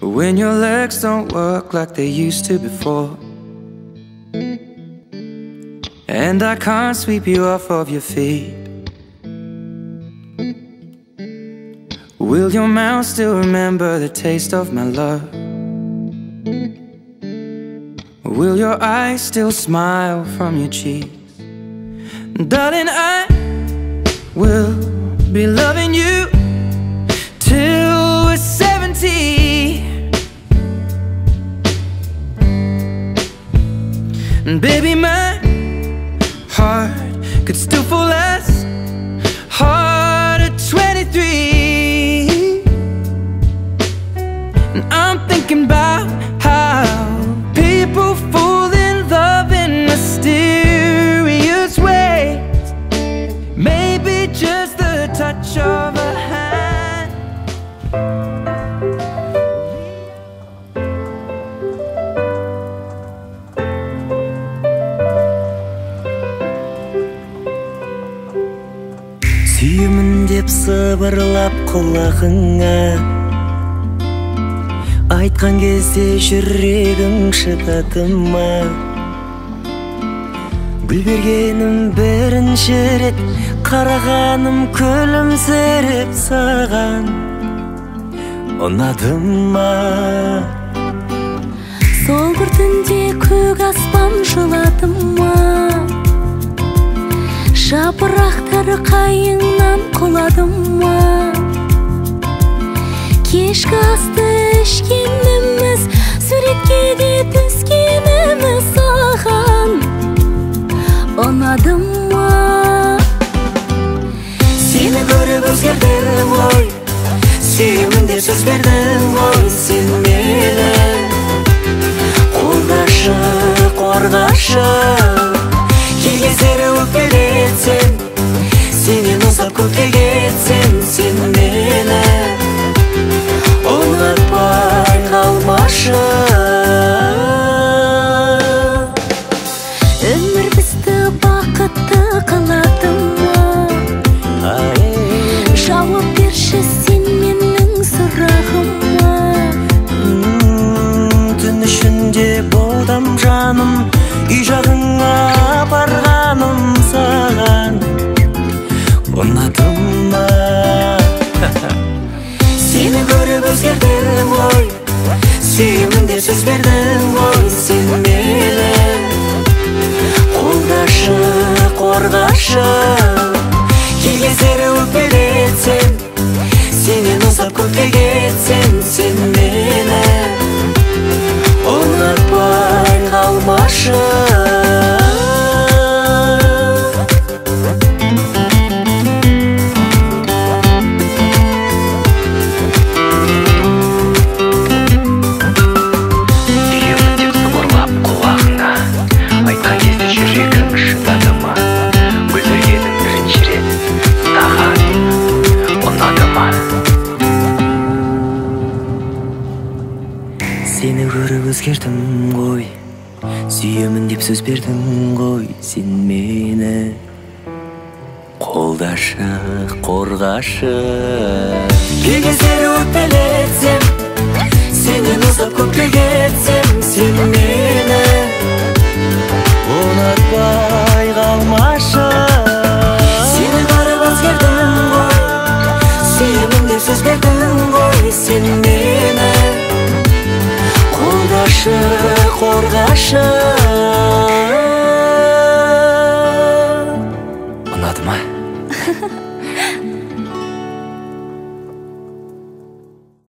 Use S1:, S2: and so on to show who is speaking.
S1: when your legs don't work like they used to before, and I can't sweep you off of your feet. Will your mouth still remember the taste of my love? Will your eyes still smile from your cheeks? Darling, I will be loving you till we're 70. And baby, my heart could still fall as hard at 23. And I'm thinking about how people fall in love in mysterious ways. Maybe just the touch of a hand.
S2: Сүйемін деп сыбырлап құлағыңа айтқан кезде жүрегің шыдады ма? Гүл бергенім бірінші рет қарағаным күлімсіреп саған ұнады ма?
S3: Сол бір түнде көк аспан жылады ма? Жапырақтар қайыңнан құлады ма? Кешкі асты ішкеніміз, суретке де түскеніміз саған ұнады ма?
S2: Сені көріп өзгердім ғой, сүйемін деп сөз бердім ғой. Сен мені қолдашы, қорғашы, кей кездері өкпелетсем, сенен ұзап көкке кетсем, сен мені ұнатпай қалмашы.
S3: Өмір бізді бақытты қылады ма? Жауап берші сен менің сұрағыма.
S2: Түн ішінде болдым жаным, үй жағыңа апарғаным саған ұнады ма? Сені көріп өзгердім ғой, сүйемін деп сөз бердім ғой. Сен мені қолдашы, қорғашы, кей кездері өкпелетсем, сенен ұзап көкке кетсем, сен мені ұнатпай қалмашы. Сені көріп өзгердім ғой, сүйемін деп сөз бердің ғой. Сен мені қолдашы, қорғашы, кей кездері өкпелетсем, сенен ұзап көкке кетсем, сен мені ұнатпай қалмашы. Сені көріп өзгердім ғой, сүйемін деп сөз бердің ғой. Сен мені қолдашы, қорғашы. Ұнады ма?